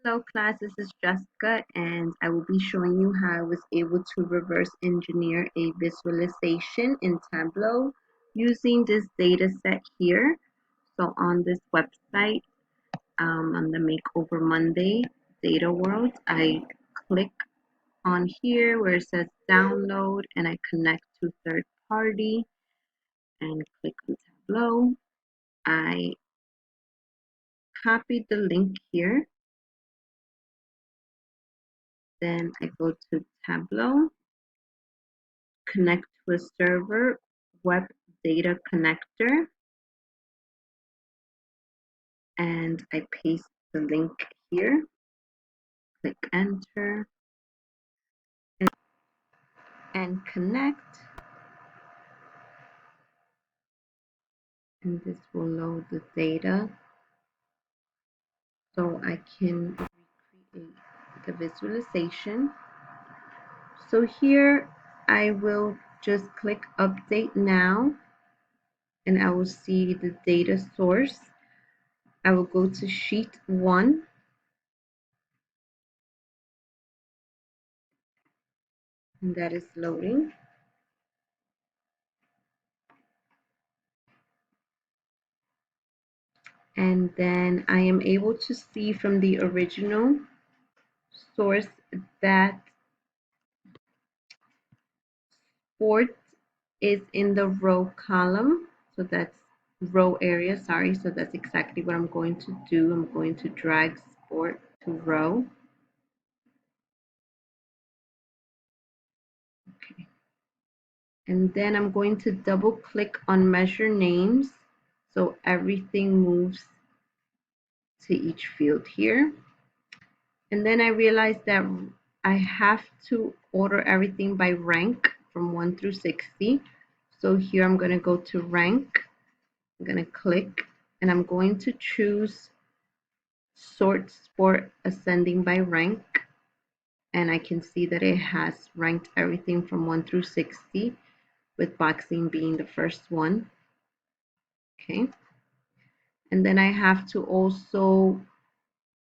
Hello class, this is Jessica and I will be showing you how I was able to reverse engineer a visualization in Tableau using this data set here. So on this website, on the Makeover Monday Data World, I click on here where it says download and I connect to third party and click on Tableau. I copied the link here. Then I go to Tableau, connect to a server, web data connector, and I paste the link here, click enter, and connect. And this will load the data so I can recreate the visualization. So here I will just click update now and I will see the data source. I will go to sheet 1 and that is loading. And then I am able to see from the original source that sport is in the row column. So that's row area, sorry. So that's exactly what I'm going to do. I'm going to drag sport to row. Okay. And then I'm going to double click on measure names so everything moves to each field here. And then I realized that I have to order everything by rank from 1 through 60. So here I'm going to go to rank. I'm going to click and I'm going to choose sort sport ascending by rank. And I can see that it has ranked everything from 1 through 60, with boxing being the first one. Okay. And then I have to also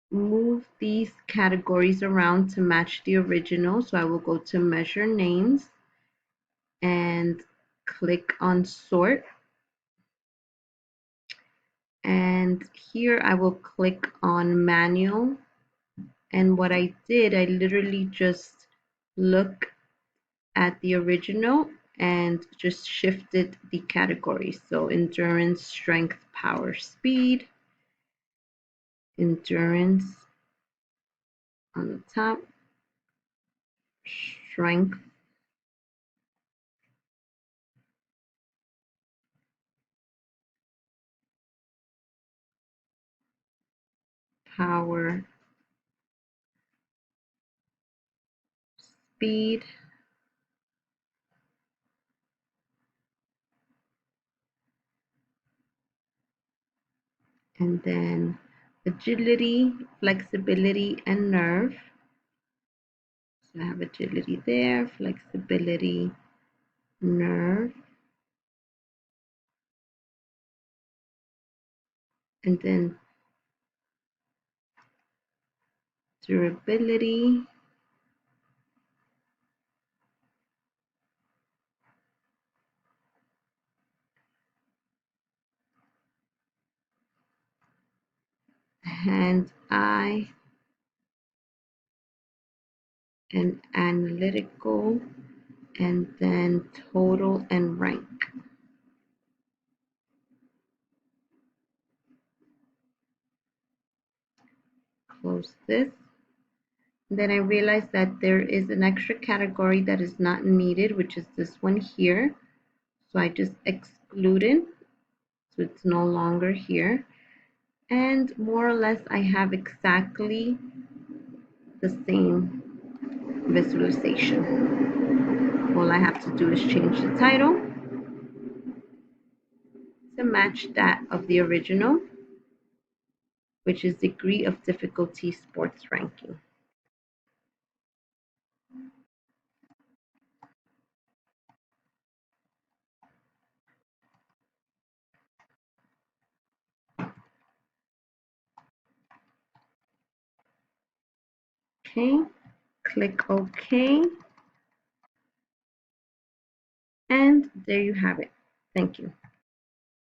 move these categories around to match the original. So I will go to measure names and click on sort. And here I will click on manual. And what I did, I literally just look at the original and just shifted the categories. So endurance, strength, power, speed, endurance on the top, strength, power, speed, and then agility, flexibility, and nerve. So I have agility there, flexibility, nerve, and then durability, hand-eye, and analytical, and then total and rank. Close this. Then I realized that there is an extra category that is not needed, which is this one here. So I just exclude it. So it's no longer here. And more or less, I have exactly the same visualization. All I have to do is change the title to match that of the original, which is degree of difficulty sports ranking. Okay, click OK, and there you have it. Thank you.